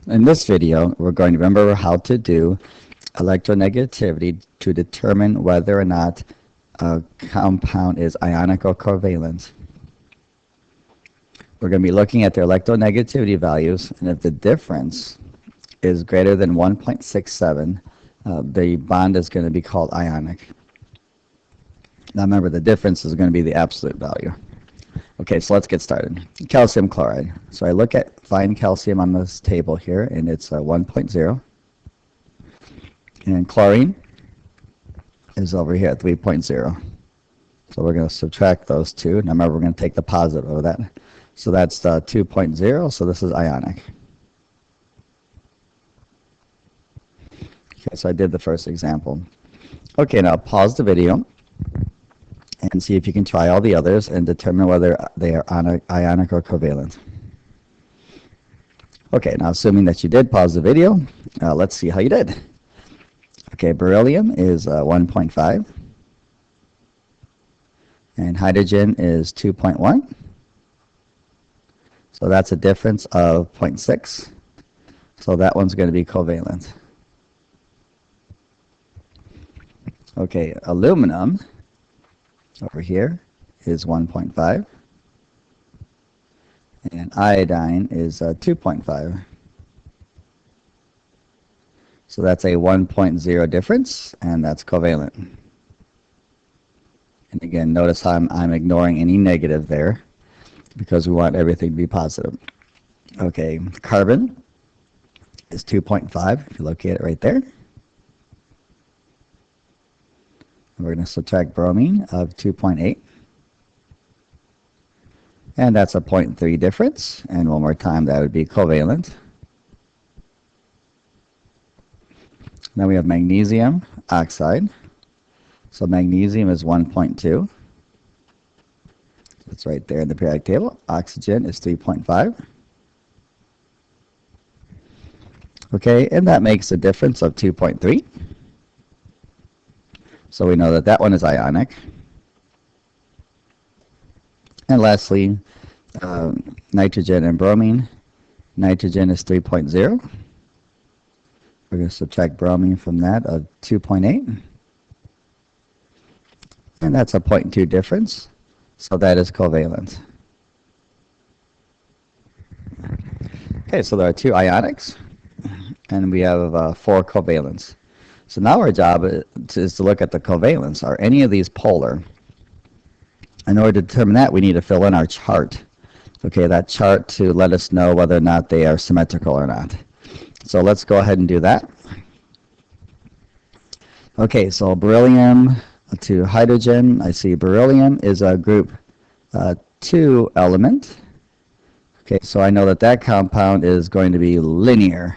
In this video, we're going to remember how to do electronegativity to determine whether or not a compound is ionic or covalent. We're going to be looking at their electronegativity values, and if the difference is greater than 1.67, the bond is going to be called ionic. Now remember, the difference is going to be the absolute value. Okay, so let's get started. Calcium chloride. So I look at fine calcium on this table here, and it's 1.0. And chlorine is over here at 3.0. So we're going to subtract those two. Now remember, we're going to take the positive of that. So that's 2.0, so this is ionic. Okay, so I did the first example. Okay, now pause the video and see if you can try all the others and determine whether they are ionic or covalent. Okay, now assuming that you did pause the video, let's see how you did. Okay, beryllium is 1.5, and hydrogen is 2.1. So that's a difference of 0.6. So that one's going to be covalent. Okay, aluminum over here is 1.5, and iodine is 2.5. So that's a 1.0 difference, and that's covalent. And again, notice how I'm ignoring any negative there because we want everything to be positive. Okay, carbon is 2.5, if you locate it right there. We're going to subtract bromine of 2.8. And that's a 0.3 difference. And one more time, that would be covalent. Then we have magnesium oxide. So magnesium is 1.2. It's right there in the periodic table. Oxygen is 3.5. Okay, and that makes a difference of 2.3. So we know that that one is ionic. And lastly, nitrogen and bromine. Nitrogen is 3.0. We're going to subtract bromine from that of 2.8. And that's a 0.2 difference. So that is covalent. Okay, so there are two ionics, and we have 4 covalents. So now our job is to look at the covalence. Are any of these polar? In order to determine that, we need to fill in our chart. Okay, that chart to let us know whether or not they are symmetrical or not. So let's go ahead and do that. Okay, so beryllium to hydrogen. I see beryllium is a group 2 element. Okay, so I know that that compound is going to be linear.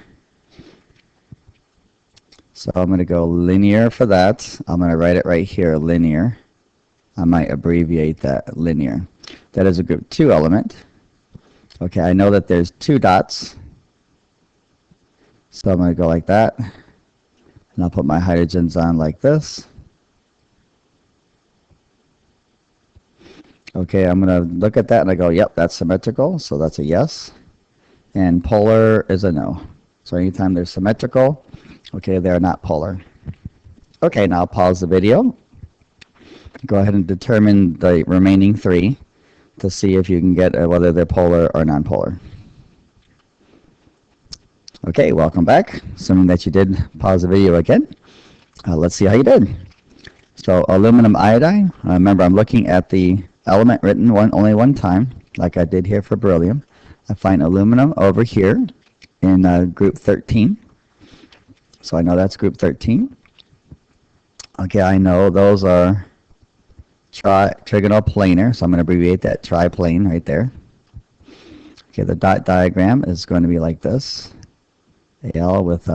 So I'm going to go linear for that. I'm going to write it right here, linear. I might abbreviate that, linear. That is a group 2 element. Okay, I know that there's 2 dots. So I'm going to go like that. And I'll put my hydrogens on like this. Okay, I'm going to look at that and I go, yep, that's symmetrical. So that's a yes. And polar is a no. So anytime they're symmetrical, okay, they're not polar. Okay, now pause the video. Go ahead and determine the remaining 3 to see if you can get whether they're polar or nonpolar. Okay, welcome back. Assuming that you did pause the video again. Let's see how you did. So aluminum iodine. Remember, I'm looking at the element written only one time, like I did here for beryllium. I find aluminum over here in group 13. So I know that's group 13. Okay, I know those are trigonal planar, so I'm going to abbreviate that triplane right there. Okay, the dot diagram is going to be like this. Al with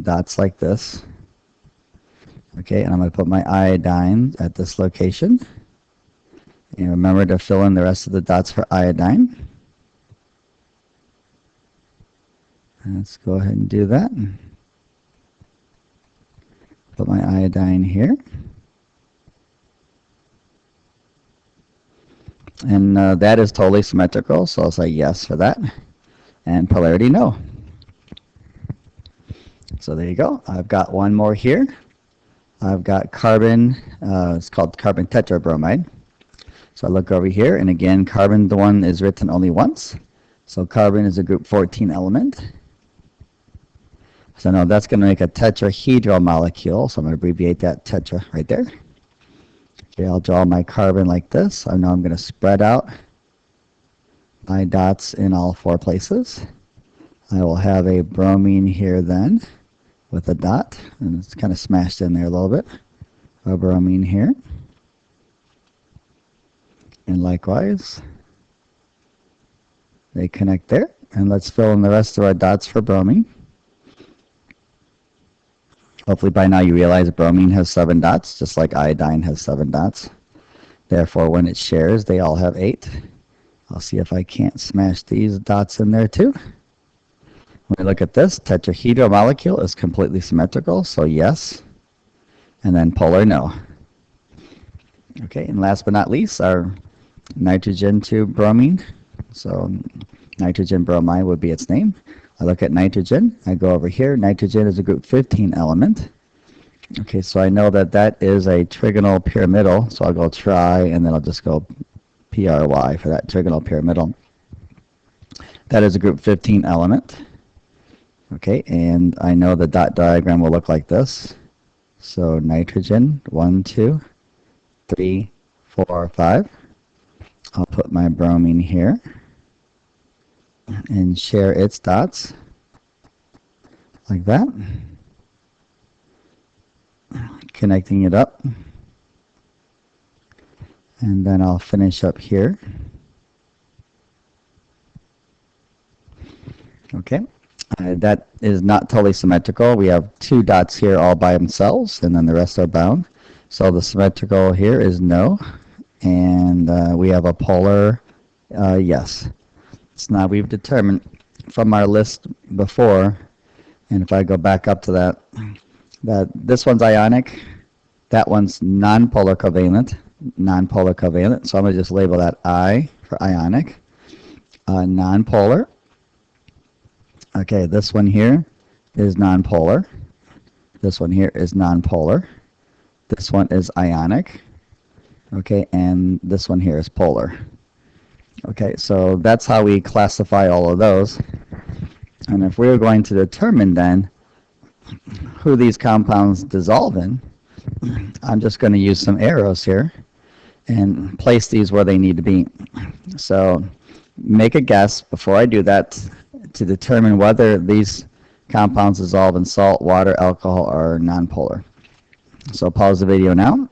dots like this. Okay, and I'm going to put my iodine at this location. And remember to fill in the rest of the dots for iodine. Let's go ahead and do that. Put my iodine here. And that is totally symmetrical, so I'll say yes for that. And polarity, no. So there you go. I've got one more here. I've got carbon, it's called carbon tetrabromide. So I look over here, and again, carbon, the one is written only once. So carbon is a group 14 element. So now that's going to make a tetrahedral molecule. So I'm going to abbreviate that tetra right there. Okay, I'll draw my carbon like this. I know I'm going to spread out my dots in all four places. I will have a bromine here then with a dot, and it's kind of smashed in there a little bit. A bromine here. And likewise, they connect there. And let's fill in the rest of our dots for bromine. Hopefully by now you realize bromine has 7 dots, just like iodine has 7 dots. Therefore, when it shares, they all have 8. I'll see if I can't smash these dots in there too. When we look at this, tetrahedral molecule is completely symmetrical, so yes. And then polar, no. Okay, and last but not least, our nitrogen to bromine. So nitrogen bromide would be its name. I look at nitrogen. I go over here. Nitrogen is a group 15 element. Okay, so I know that that is a trigonal pyramidal. So I'll go tri, and then I'll just go PRY for that trigonal pyramidal. That is a group 15 element. Okay, and I know the dot diagram will look like this. So nitrogen, 1, 2, 3, 4, 5. I'll put my bromine here and share its dots like that, connecting it up, and then I'll finish up here. Okay, that is not totally symmetrical. We have 2 dots here all by themselves, and then the rest are bound. So the symmetrical here is no, and we have a polar yes. So now we've determined from our list before, and if I go back up to that, that this one's ionic, that one's nonpolar covalent, so I'm going to just label that I for ionic, nonpolar. Okay, this one here is nonpolar, this one here is nonpolar, this one is ionic, okay, and this one here is polar. Okay, so that's how we classify all of those. And if we're going to determine then who these compounds dissolve in, I'm just going to use some arrows here and place these where they need to be. So make a guess before I do that to determine whether these compounds dissolve in salt, water, alcohol, or nonpolar. So pause the video now.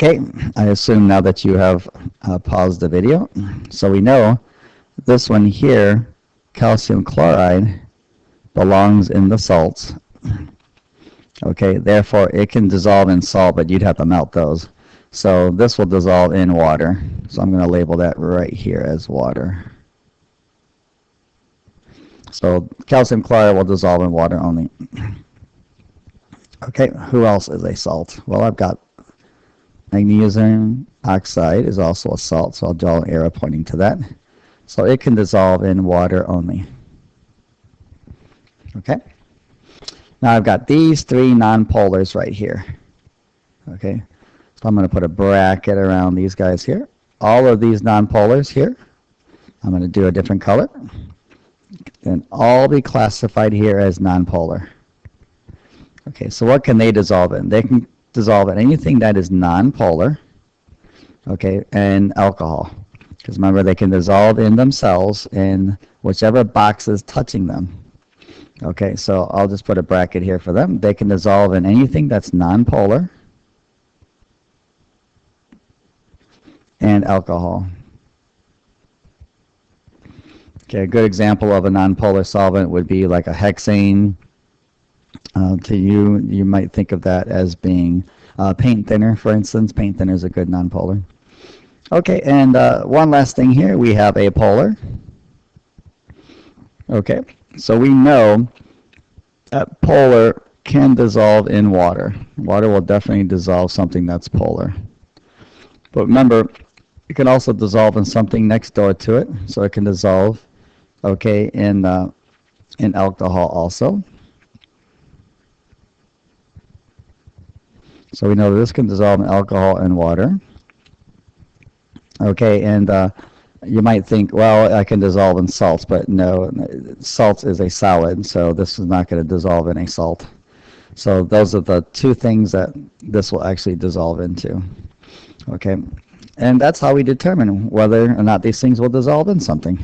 Okay, I assume now that you have paused the video. So we know this one here, calcium chloride, belongs in the salts. Okay, therefore it can dissolve in salt, but you'd have to melt those. So this will dissolve in water. So I'm going to label that right here as water. So calcium chloride will dissolve in water only. Okay, who else is a salt? Well, I've got magnesium oxide is also a salt, so I'll draw an arrow pointing to that. So it can dissolve in water only. Okay. Now I've got these 3 nonpolars right here. Okay. So I'm going to put a bracket around these guys here. All of these nonpolars here, I'm going to do a different color. And all be classified here as nonpolar. Okay, so what can they dissolve in? They can dissolve in anything that is nonpolar, okay, and alcohol. Because remember, they can dissolve in themselves in whichever box is touching them. Okay, so I'll just put a bracket here for them. They can dissolve in anything that's nonpolar and alcohol. Okay, a good example of a nonpolar solvent would be like a hexane. To you might think of that as being paint thinner, for instance. Paint thinner is a good nonpolar. Okay, and one last thing here, we have a polar. Okay, so we know that polar can dissolve in water. Water will definitely dissolve something that's polar. But remember, it can also dissolve in something next door to it. So it can dissolve, okay, in in alcohol also. So we know this can dissolve in alcohol and water. Okay, and you might think, well, I can dissolve in salts, but no, salt is a solid, so this is not going to dissolve in a salt. So those are the two things that this will actually dissolve into. Okay, and that's how we determine whether or not these things will dissolve in something.